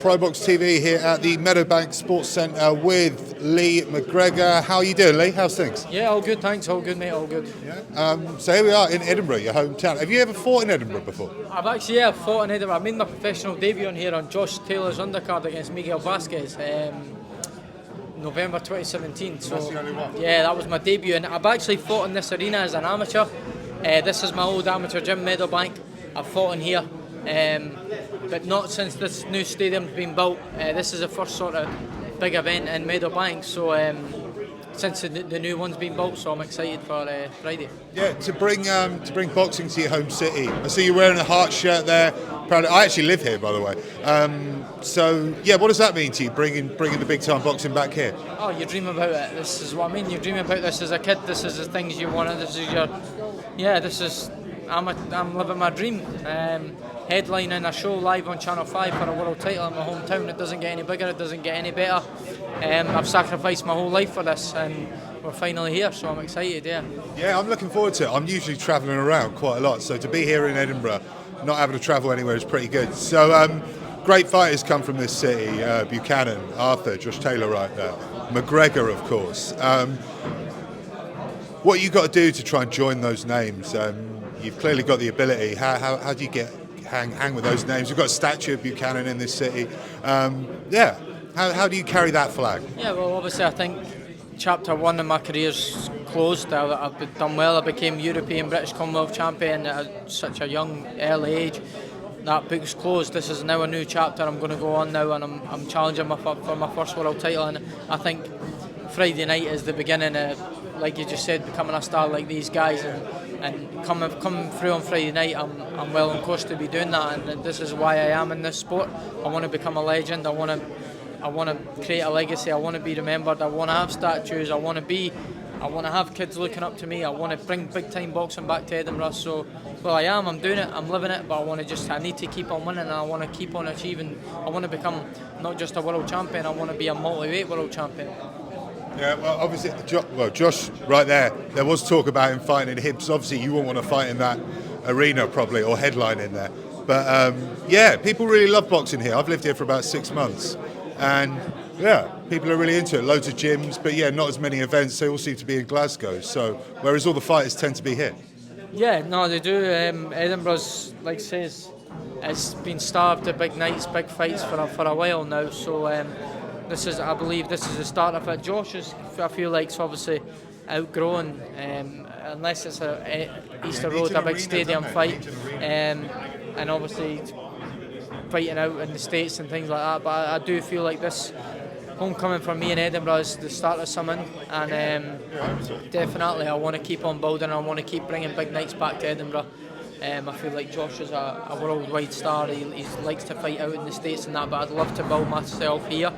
Probox TV here at the Meadowbank Sports Centre with Lee McGregor. How are you doing, Lee? How's things? Yeah, all good, thanks. All good, mate. All good. Yeah. So here we are in Edinburgh, your hometown. Have you ever fought in Edinburgh before? I've actually fought in Edinburgh. I made my professional debut on here on Josh Taylor's undercard against Miguel Vasquez, November 2017. So That's the only one. Yeah, that was my debut, and I've actually fought in this arena as an amateur. This is my old amateur gym, Meadowbank. I've fought in here. But not since this new stadium's been built. This is the first sort of big event in Meadowbank, so since the new one's been built, so I'm excited for Friday. Yeah, to bring boxing to your home city. I see you're wearing a Heart shirt there. Proud. I actually live here, by the way. So yeah, what does that mean to you, bringing the big time boxing back here? Oh, you dream about it. This is what I mean. You dream about this as a kid. This is the things you want. This is your, I'm living my dream. Headlining a show live on Channel 5 for a world title in my hometown. It doesn't get any bigger, it doesn't get any better. I've sacrificed my whole life for this, and we're finally here, so I'm excited, yeah. Yeah, I'm looking forward to it. I'm usually travelling around quite a lot, so to be here in Edinburgh, not having to travel anywhere is pretty good. So great fighters come from this city, Buchanan, Arthur, Josh Taylor right there, McGregor, of course. What you got to do to try and join those names? You've clearly got the ability. How do you hang with those names? We've got a statue of Buchanan in this city. How do you carry that flag? Yeah, well, obviously I think chapter 1 of my career's closed. I've done well. I became European British Commonwealth champion at such a young, early age. That book's closed. This is now a new chapter I'm going to go on now, and I'm challenging for my first world title, and I think Friday night is the beginning of, like you just said, becoming a star like these guys, and coming through on Friday night, I'm well on course to be doing that, and this is why I am in this sport. I want to become a legend. I want to create a legacy. I want to be remembered. I want to have statues. I want to have kids looking up to me. I want to bring big time boxing back to Edinburgh. So, well, I'm doing it. I'm living it. But I need to keep on winning, and I want to keep on achieving. I want to become not just a world champion. I want to be a multi-weight world champion. Yeah, well, obviously, Josh, right there was talk about him fighting in Hibs. Obviously, you wouldn't want to fight in that arena probably, or headline in there. But yeah, people really love boxing here. I've lived here for about 6 months, and yeah, people are really into it. Loads of gyms, but yeah, not as many events. They all seem to be in Glasgow. So, whereas all the fighters tend to be here. Yeah, no, they do. Edinburgh's, like it says, it's been starved of big nights, big fights for a while now. So. I believe this is the start of it. Josh is, I feel like, it's obviously outgrown, unless it's a Easter Road, a big stadium fight, and obviously fighting out in the States and things like that. But I do feel like this homecoming for me in Edinburgh is the start of something, and definitely I want to keep on building. I want to keep bringing big nights back to Edinburgh. I feel like Josh is a worldwide star. He likes to fight out in the States and that, but I'd love to build myself here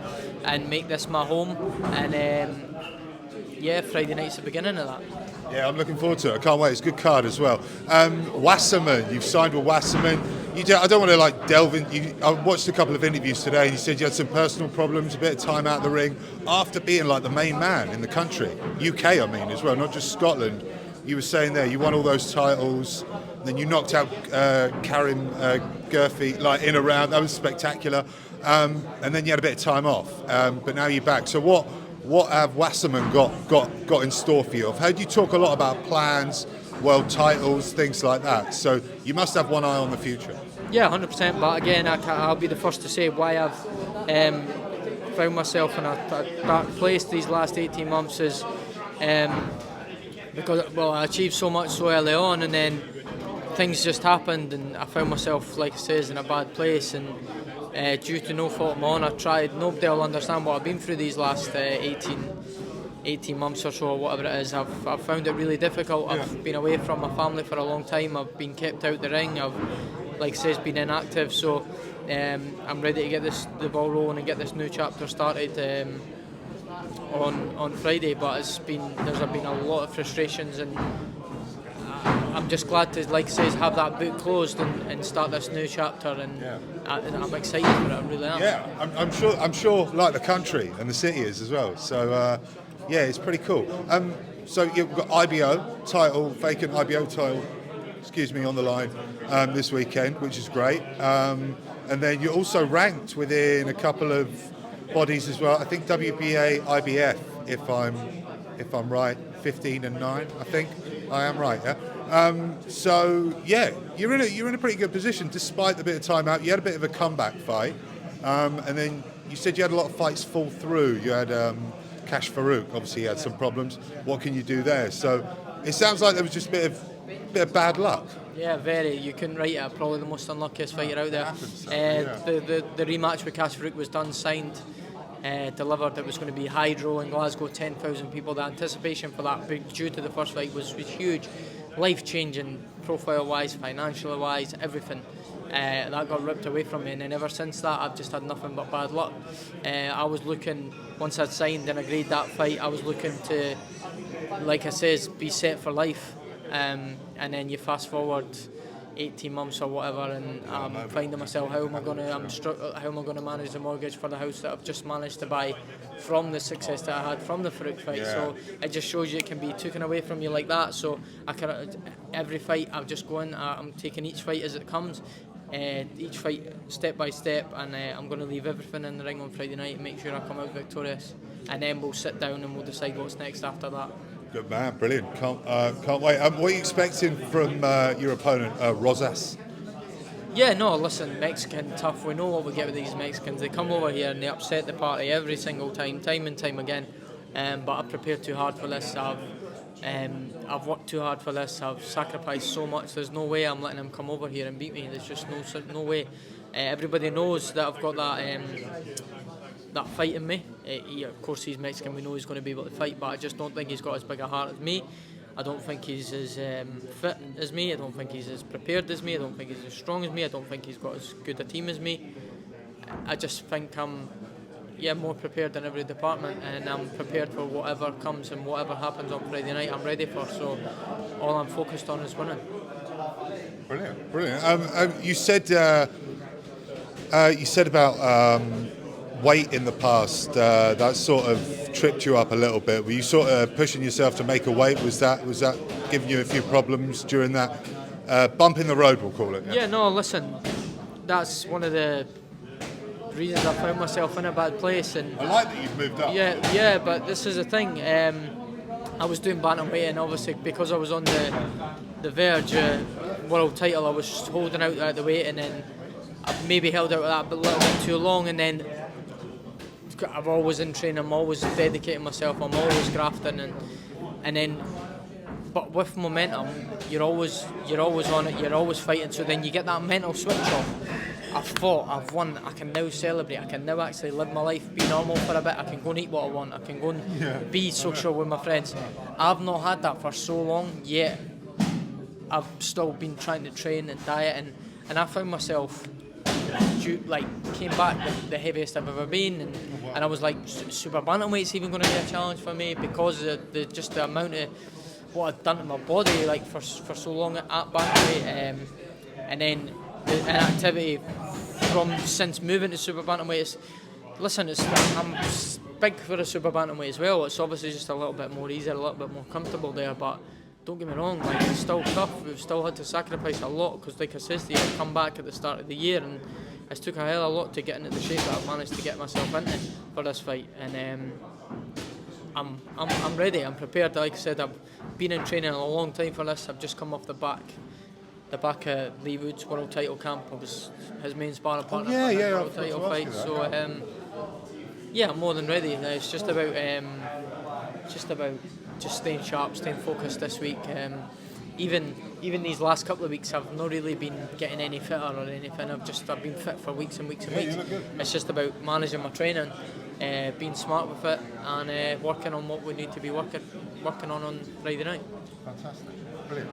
and make this my home. And Friday night's the beginning of that. Yeah, I'm looking forward to it. I can't wait. It's a good card as well. Wasserman, you've signed with Wasserman. I don't want to delve in. I watched a couple of interviews today, and you said you had some personal problems, a bit of time out of the ring after being the main man in the country, UK, I mean, as well, not just Scotland. You were saying there, you won all those titles, then you knocked out Karim Gurfi in a round. That was spectacular. And then you had a bit of time off, but now you're back. So what have Wasserman got in store for you? I've heard you talk a lot about plans, world titles, things like that. So you must have one eye on the future. Yeah, 100%. But again, I'll be the first to say why I've found myself in a dark place these last 18 months is because I achieved so much so early on, and then things just happened, and I found myself, like it says, in a bad place. And due to no fault of my own, I tried. Nobody will understand what I've been through these last 18 months or so, or whatever it is. I've found it really difficult. Yeah. I've been away from my family for a long time. I've been kept out the ring. I've, like it says, been inactive. So I'm ready to get the ball rolling and get this new chapter started on Friday. But there's been a lot of frustrations, and I'm just glad to, like it says, have that book closed and start this new chapter, and I'm excited for it. I really am. Yeah, I'm sure, like the country and the city is as well. So it's pretty cool. So you've got IBO title, vacant IBO title, on the line this weekend, which is great. And and then you're also ranked within a couple of bodies as well. I think WBA, IBF, if I'm right, 15 and 9. I think I am right. Yeah. So yeah, you're in a pretty good position despite the bit of time out. You had a bit of a comeback fight, and then you said you had a lot of fights fall through. You had Cash Farouk, obviously he had some problems. What can you do there? So it sounds like there was just a bit of bad luck. Yeah, very. You couldn't write it. Probably the most unluckiest fighter out there. The rematch with Cash Farouk was done, signed, delivered. It was going to be Hydro in Glasgow, 10,000 people. The anticipation for that, due to the first fight, was huge. Life-changing, profile-wise, financially-wise, everything. That got ripped away from me, and then ever since that I've just had nothing but bad luck. I was looking, once I'd signed and agreed that fight, I was looking to, like I says, be set for life. And then you fast forward 18 months or whatever, and I'm finding myself, how am I going to manage the mortgage for the house that I've just managed to buy from the success that I had from the Farouk fight. Yeah. So it just shows you it can be taken away from you like that. So every fight I've just gone, I'm taking each fight as it comes, each fight step by step, and I'm going to leave everything in the ring on Friday night and make sure I come out victorious, and then we'll sit down and we'll decide what's next after that. Good man, brilliant. Can't wait. What are you expecting from your opponent, Rosas? Yeah, no, listen, Mexican, tough. We know what we get with these Mexicans. They come over here and they upset the party every single time and time again. But I've prepared too hard for this. I've worked too hard for this. I've sacrificed so much. There's no way I'm letting him come over here and beat me. There's just no way. Everybody knows that I've got that fight in me. Of course, he's Mexican. We know he's going to be able to fight, but I just don't think he's got as big a heart as me. I don't think he's as fit as me. I don't think he's as prepared as me. I don't think he's as strong as me. I don't think he's got as good a team as me. I just think I'm more prepared in every department, and I'm prepared for whatever comes and whatever happens on Friday night. I'm ready for. So all I'm focused on is winning. Brilliant. You said about weight in the past, that sort of tripped you up a little bit. Were you sort of pushing yourself to make a weight? Was that giving you a few problems during that bump in the road, we'll call it? Yeah, no, listen, that's one of the reasons I found myself in a bad place. And I like that you've moved up. Yeah, but this is the thing. I was doing bantamweight, and obviously because I was on the verge world title, I was holding out at the weight, and then I maybe held out that a little bit too long, and then I'm always in training, I'm always dedicating myself, I'm always grafting, and then, but with momentum, you're always on it, you're always fighting. So then you get that mental switch off. I've fought, I've won, I can now celebrate, I can now actually live my life, be normal for a bit, I can go and eat what I want, I can go and be social with my friends. I've not had that for so long, yet I've still been trying to train and diet, and I found myself came back the heaviest I've ever been, and I was like, super bantamweight's even going to be a challenge for me because of the amount of what I'd done to my body for so long at bantamweight, and then the inactivity since moving to super bantamweight. I'm big for a super bantamweight as well. It's obviously just a little bit more easier, a little bit more comfortable there, but don't get me wrong, it's still tough. We've still had to sacrifice a lot because, like I said, I've come back at the start of the year, and it's took a hell of a lot to get into the shape that I've managed to get myself into for this fight. And I'm ready. I'm prepared. Like I said, I've been in training a long time for this. I've just come off the back of Lee Wood's world title camp. I was his main sparring partner for the world title fight. So I'm more than ready. It's just about just staying sharp, staying focused this week. Even these last couple of weeks, I've not really been getting any fitter or anything. I've been fit for weeks and weeks and weeks. It's just about managing my training, being smart with it, and working on what we need to be working on Friday night. Fantastic, brilliant.